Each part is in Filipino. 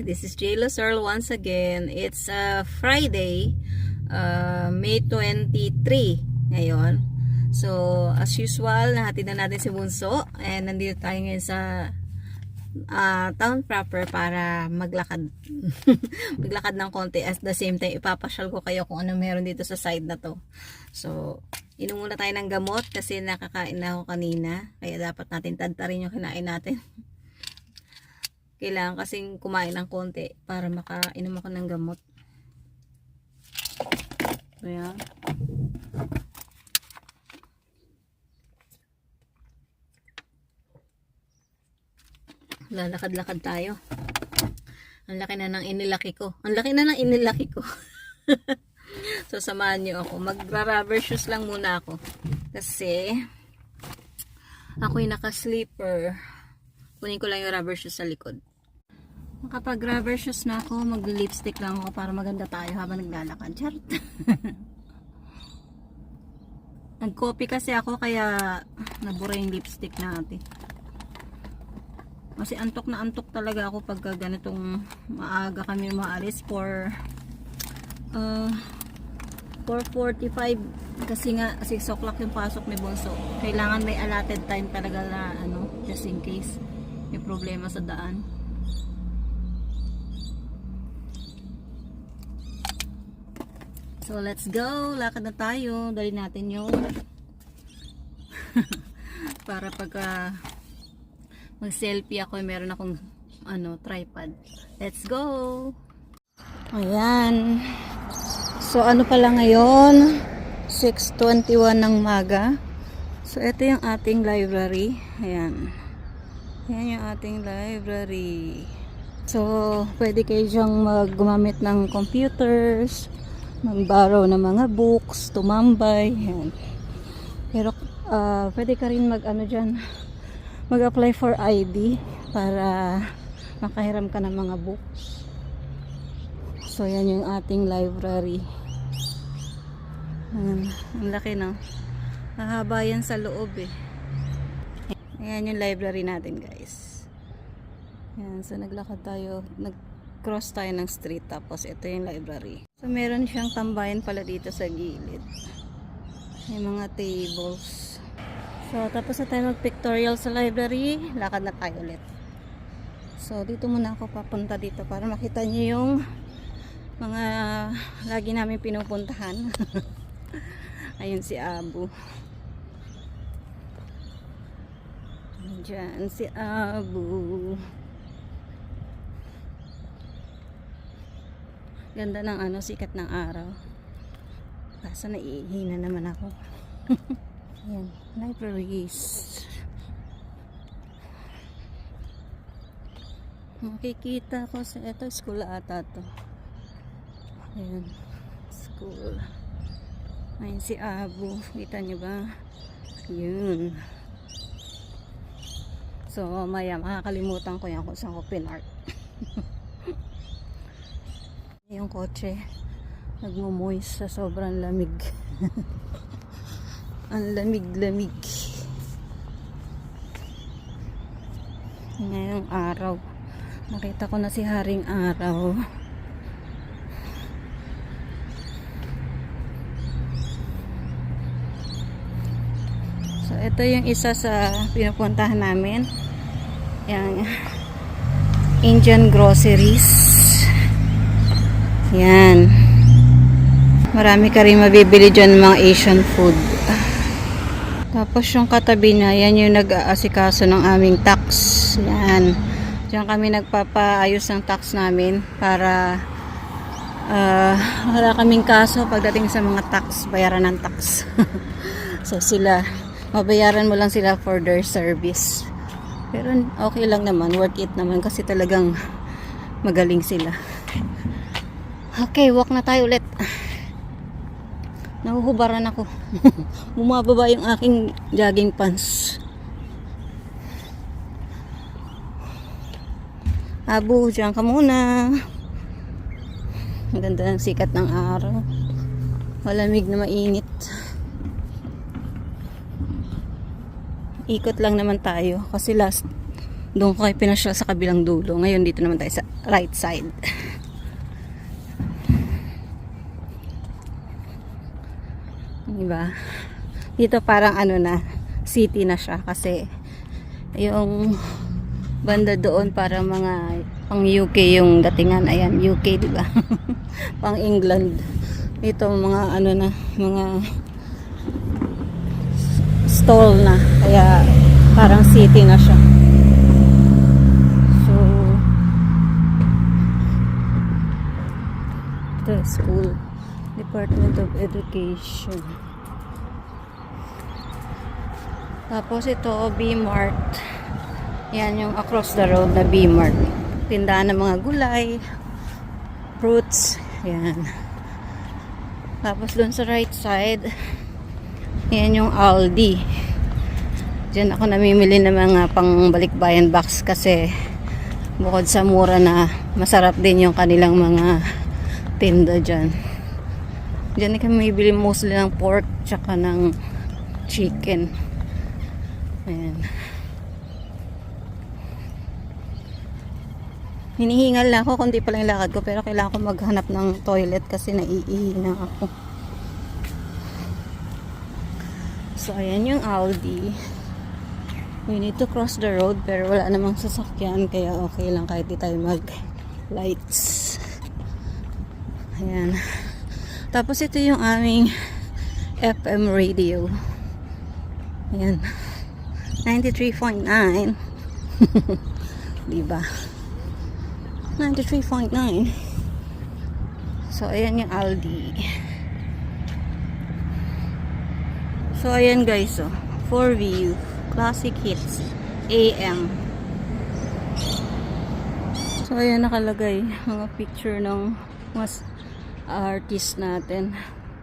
This is J. Earl once again. It's Friday, May 23 ngayon. So, as usual, nahatid na natin si Bunso. And nandito tayo ngayon sa town proper para maglakad. Maglakad ng konti. At the same time, ipapasyal ko kayo kung ano meron dito sa side na to. So, inom muna tayo ng gamot kasi nakakain na ako kanina. Kaya dapat natin tadtarin yung kinain natin. Kailangan kasing kumain ng konti para makainom ako ng gamot. Ayan. Lalakad-lakad tayo. Ang laki na ng inilaki ko. Ang laki na ng inilaki ko. So, samahan nyo ako. Magra-rubber shoes lang muna ako. Kasi, ako'y naka-sleeper. Kunin ko lang yung rubber shoes sa likod. Kapag rubber shoes na ako, mag-lipstick lang ako para maganda tayo habang naglalakad. Charot. Nag-copy kasi ako kaya nabura yung lipstick natin. Kasi antok na antok talaga ako pag ganitong maaga kami maalis for 4:45 kasi nga 6 o'clock yung pasok ni Bonso. Kailangan may allotted time talaga na just in case may problema sa daan. So let's go, lakad na tayo. Dali natin yung para pagka mag-selfie ako, meron akong tripod. Let's go. Ayan. So ano pala ngayon? 6:21 ng maga. So ito yung ating library. Ayan. Ayan yung ating library. So pwede kayo dyang gumamit ng computers, mag-borrow ng mga books, tumambay. Ayan. Pero pwede ka rin mag-apply for ID para makahiram ka ng mga books. So yan yung ating library. Ang laki, no? Mahaba yan sa loob eh. Ayan yung library natin, guys. Ayan, so naglakad tayo, nag-cross tayo ng street, tapos ito yung library. So meron siyang tambayan pala dito sa gilid. May mga tables. So, tapos na tayo mag-pictorial sa library, lakad na tayo ulit. So, dito muna ako papunta dito para makita niyo yung mga lagi namin pinupuntahan. Ayun si Abu. Diyan si Abu. Ganda ng sikat ng araw. Kaso naiihina naman ako. Ayan, libraries. Makikita ko sa ito, school ata to. Ayan, school. Ayan si Abu. Kita nyo ba? Yun. So, maya, makakalimutan ko yan kung saan ko pinark. Yung kotse, nagmumoist sa sobrang lamig. Ang lamig-lamig. Ngayong araw, nakita ko na si Haring Araw. So ito yung isa sa pinupuntahan namin, yung Indian groceries. Yan, marami ka rin mabibili dyan mga Asian food. Tapos yung katabi na, yan yung nag-aasikaso ng aming tax. Yan. Diyan kami nagpapaayos ng tax namin para wala kaming kaso pagdating sa mga tax, bayaran ng tax. So sila, mabayaran mo lang sila for their service. Pero okay lang naman, worth it naman kasi talagang magaling sila. Okay, walk na tayo ulit. Nahuhubaran ako. Bumababa yung aking jogging pants. Abu, dyan ka muna. Ang ganda ng sikat ng araw. Malamig na mainit. Ikot lang naman tayo kasi last Doon ko kayo pinasya sa kabilang dulo. Ngayon dito naman tayo sa right side. Diba? Dito parang ano na, city na siya kasi yung banda doon para mga pang UK yung datingan. Ayan, UK, diba? Pang England. Ito mga ano na, mga stall na. Kaya parang city na siya. So, ito school. Department of Education. Tapos ito, B-Mart. Yan yung across the road na B-Mart. Tindahan ng mga gulay, fruits. Yan. Tapos dun sa right side, yan yung Aldi. Diyan ako namimili ng mga pangbalikbayan box kasi bukod sa mura na masarap din yung kanilang mga tinda dyan. Diyan kami bibili mostly ng pork tsaka ng chicken. Ayan. Hinihingal na ako kundi pa lang lakad ko pero kailangan ko maghanap ng toilet kasi naiihi na ako. So ayan yung Aldi. We need to cross the road pero wala namang sasakyan kaya okay lang kahit di tayo mag lights. Ayan. Tapos ito yung aming FM radio. Ayan. 93.9. Diba? 93.9. So, ayan yung Aldi. So, ayan guys. Oh. 4View. Classic Hits. AM. So, ayan nakalagay. Mga picture ng mga artist natin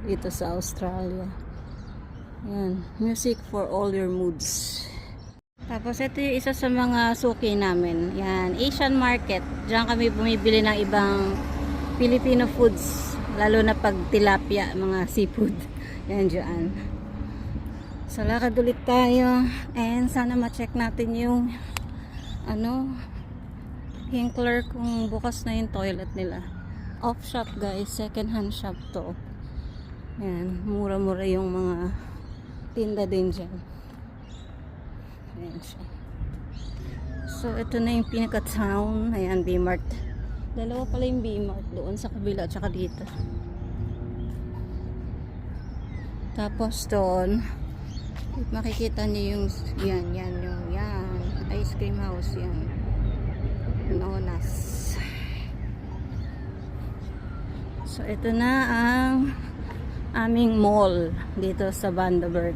dito sa Australia. Yan, music for all your moods. Tapos ito yung isa sa mga suki namin. Yan, Asian market. Diyan kami bumibili ng ibang Filipino foods, lalo na pag tilapia, mga seafood. Yan dyan. So lakad ulit tayo and sana ma-check natin yung ano, Hinkler kung bukas na yung toilet nila. Off shop guys, second hand shop to. Yan, mura-mura yung mga tinda din dyan. Ayan siya. So ito na yung pinaka-town. Ayan, B-Mart. Dalawa pala yung B-Mart doon sa kabila at saka dito. Tapos doon makikita niyo yung yan ice cream house yan. Nonas. So, ito na ang aming mall dito sa Bundaberg.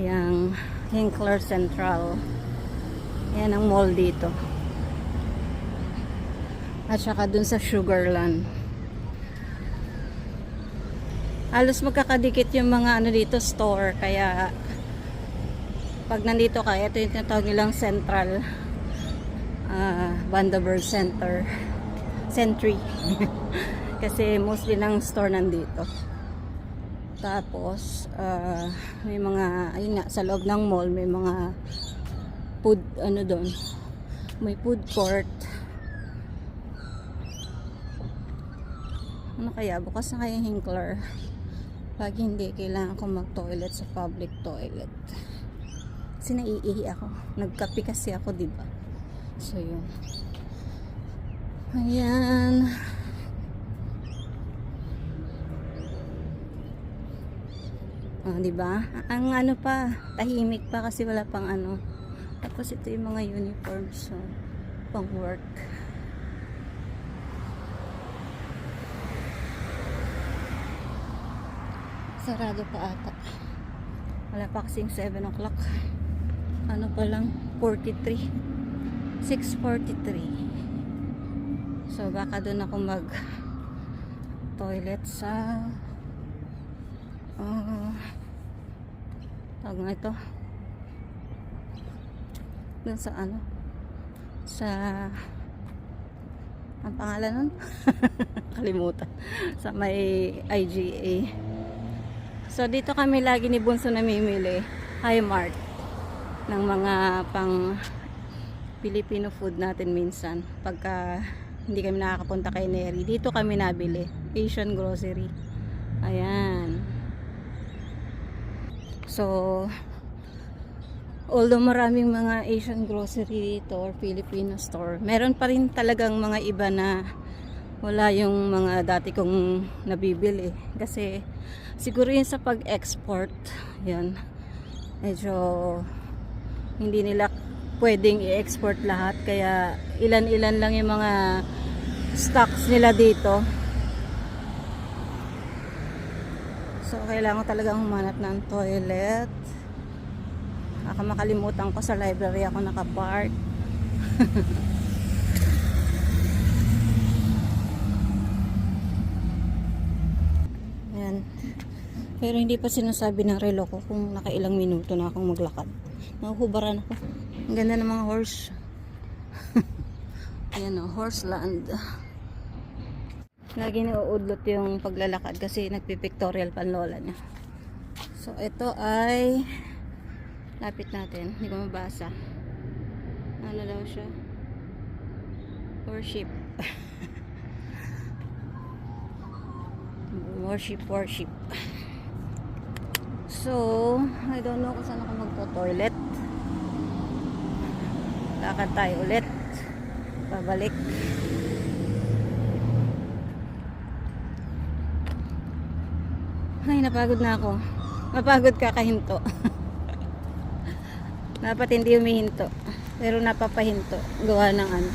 Yang Hinkler Central. Yan ang mall dito. At saka dun sa Sugarland. Halos magkakadikit yung mga ano dito, store. Kaya, pag nandito ka, ito yung tinatawag nilang Central. Bundaberg Center. Sentry. Kasi mostly ng store nandito. Tapos may mga ayun nga, sa loob ng mall may mga food ano doon. May food court. Ano kaya bukas na kaya Hinkler? Pag hindi kailangan ko mag-toilet sa public toilet. Kasi naiihi ako. Nagkape kasi ako, di ba? So yun. Ayan. Diba? Ang ano pa, tahimik pa kasi wala pang ano. Tapos ito yung mga uniforms, so, pang work. Sarado pa ata. Wala pa kasing 7 o'clock. Ano pa lang, 43. 6:43. So baka doon ako mag toilet sa tawag nga ito dun sa ano sa ang pangalan nun kalimutan sa may IGA. So dito kami lagi ni Bunso namimili, Hi Mart, ng mga pang Filipino food natin minsan pagka hindi kami nakakapunta kay Neri. Dito kami nabili, Asian grocery. Ayan. So although maraming mga Asian grocery dito or Filipino store, meron pa rin talagang mga iba na wala yung mga dati kong nabibili. Kasi siguro yun sa pag-export, yan, medyo hindi nila pwedeng i-export lahat, kaya ilan-ilan lang yung mga stocks nila dito. So kailangan talagang humanap ng toilet. Baka makalimutan ko sa library ako nakapark. Ayan. Pero hindi pa sinasabi ng relo ko kung nakailang minuto na akong maglakad. Nahuhubaran ako. Ang ganda ng mga horse. Ayan o, horse land. Lagi nauudlot yung paglalakad kasi nagpipictorial pa ang lola niya. So ito ay lapit natin, hindi ko mabasa. Ano daw siya? Worship. worship. So I don't know kung saan ako magto-toilet. Lakad tayo ulit. Pabalik. Ay, napagod na ako. Napagod kakahinto. Dapat hindi humihinto. Pero napapahinto. Gawa ng ano.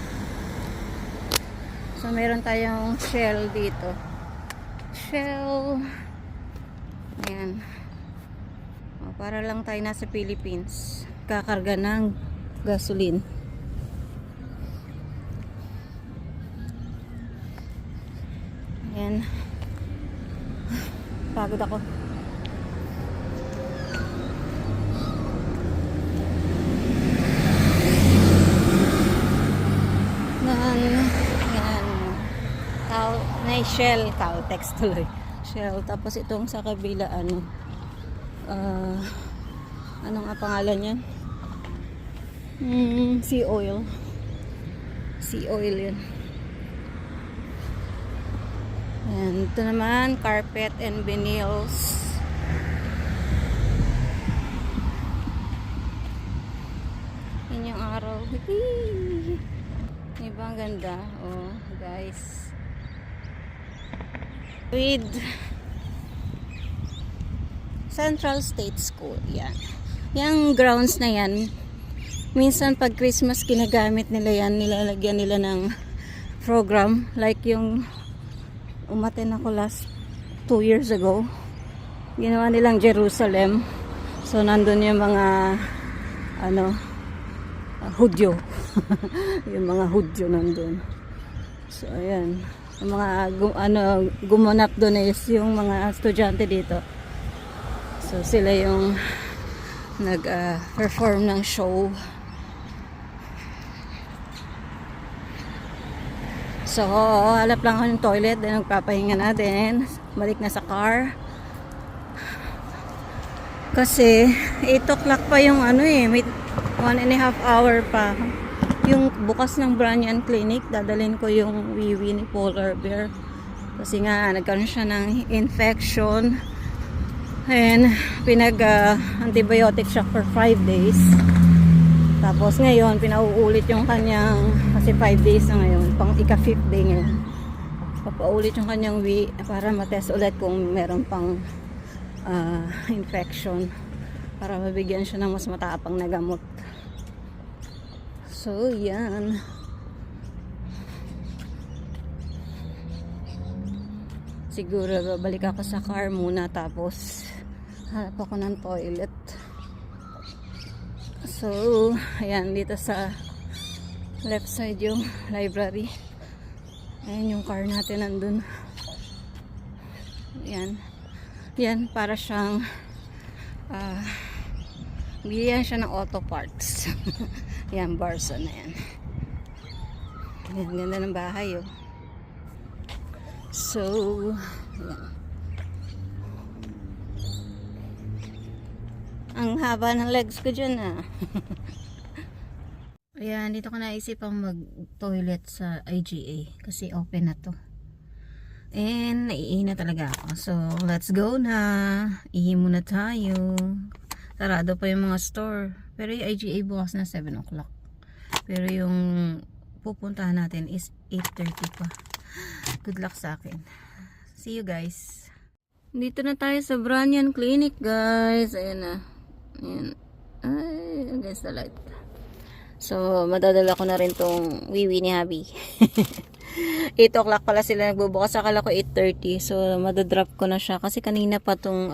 So, meron tayong Shell dito. Shell. Ayan. O, para lang tayo nasa Philippines. Kakarga ng gasoline. Ayan. Pagod ako. Shell, text tuloy. Shell, tapos itong sa kabila ano nga pangalan niyan? Sea oil yun. And ito naman, carpet and vinyls. Yun yung araw. Diba ang ganda? Oh guys, with Central State School. Yan. Yung grounds na yan, minsan pag Christmas ginagamit nila yan, nilalagyan nila ng program. Like yung umaten ako last 2 years ago, ginawa nilang Jerusalem. So nandun yung mga Hudyo. Yung mga Hudyo nandun. So ayan, yung mga gumanap doon is yung mga estudyante dito. So sila yung nag-perform ng show. So halap lang ako ng toilet, then magpapahinga na din. Balik na sa car. Kasi 8 o'clock pa yung may 1.5 hour pa yung bukas ng Branyan Clinic. Dadalhin ko yung wiwi ni Polar Bear kasi nga nagkaroon siya ng infection and antibiotic siya for 5 days. Tapos ngayon pinauulit yung kanyang, kasi 5 days na ngayon, pang ika-5th day ngayon, papaulit yung kanyang para matest ulit kung meron pang infection, para mabigyan siya ng mas matapang na gamot. So, yan. Siguro babalik ako sa car muna, tapos hanap ako ng toilet. So, ayan, dito sa left side yung library. Ayan yung car natin nandun. Ayan. Yan, para siyang bilihan siya ng auto parts. Yan, Barsa na yan. Yan, ganda ng bahay, oh. So, yan. Ang haba ng legs ko dyan, ah. Ayan, dito ko naisipang mag-toilet sa IGA kasi open na to. And naiihi na talaga ako. So, let's go na. Ihi muna tayo. Sarado pa yung mga store. Pero yung IGA bukas na 7 o'clock. Pero yung pupuntahan natin is 8:30 pa. Good luck sa akin. See you guys. Dito na tayo sa Branyan Clinic, guys. Ayan na. Ayan. Ay, against the light. So, madadala ko na rin tong wiwi ni Habi. 8 o'clock pala sila nagbubukas. Akala ko 8:30. So, madadrop ko na siya. Kasi kanina pa tong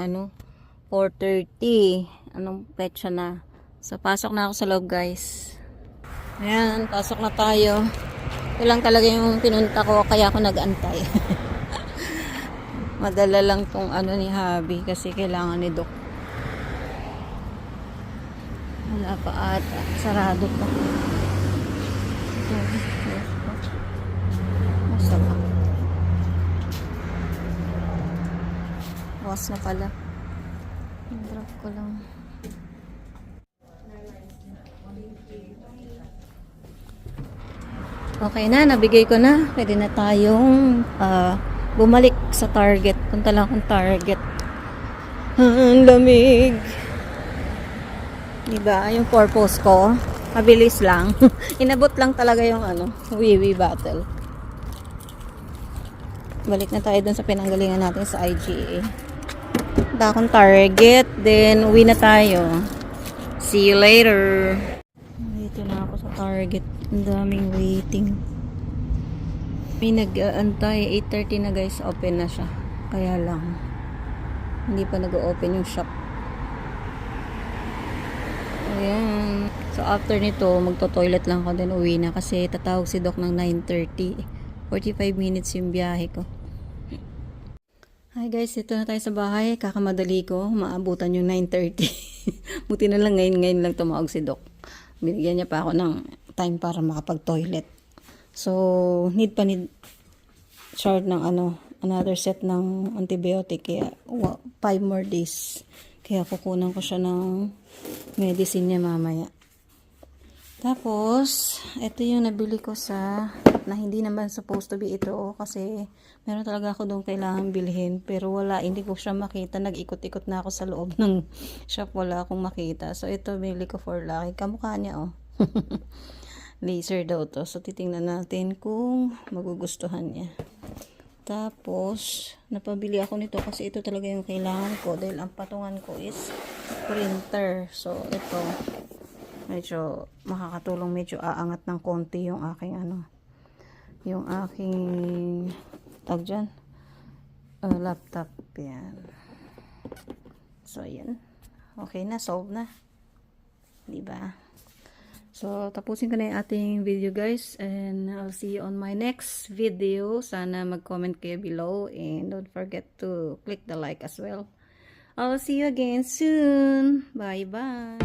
4:30. Anong petsa na. So, pasok na ako sa loob, guys. Ayan, pasok na tayo. Ito lang talaga yung pinunta ko. Kaya ako nag-antay. Madala lang tong ni Habi. Kasi kailangan ni Doc. Wala pa ata. Sarado pa. Masama. Bukas na pala. Drop ko lang. Okay na, nabigay ko na. Pwede na tayong bumalik sa Target. Punta lang akong Target. Ang lamig. Diba? Yung purpose ko. Mabilis lang. Inabot lang talaga yung wiwi battle. Balik na tayo dun sa pinanggalingan natin sa IGA. Punta akong Target. Then, uwi na tayo. See you later. Dito na ako sa Target. Ang daming waiting. May nag-aantay. 8:30 na guys. Open na siya. Kaya lang. Hindi pa nag-open yung shop. Ayan. So, after nito, magto-toilet lang ako. Then, uwi na. Kasi tatawag si Doc ng 9:30. 45 minutes yung biyahe ko. Hi guys, ito na tayo sa bahay. Kakamadali ko. Maabutan yung 9:30. Buti na lang ngayon lang tumawag si Doc. Binigyan niya pa ako ng time para makapag-toilet. So, need short ng another set ng antibiotic. Kaya, 5 more days. Kaya kukunan ko siya ng medicine niya mamaya. Tapos, ito yung nabili ko na hindi naman supposed to be ito. Kasi, meron talaga ako doon kailangan bilhin. Pero wala, hindi ko siya makita. Nag-ikot-ikot na ako sa loob ng shop. Wala akong makita. So, ito bili ko for Lucky. Kamukha niya, Laser daw to. So, titingnan natin kung magugustuhan niya. Tapos, napabili ako nito kasi ito talaga yung kailangan ko. Dahil ang patungan ko is printer. So, ito. Medyo makakatulong, medyo aangat ng konti yung aking yung aking tag dyan laptop. Yan. So yan, okay na, solve na, diba? So tapusin ko na yung ating video guys, and I'll see you on my next video. Sana mag-comment kayo below, and don't forget to click the like as well. I'll see you again soon. Bye bye.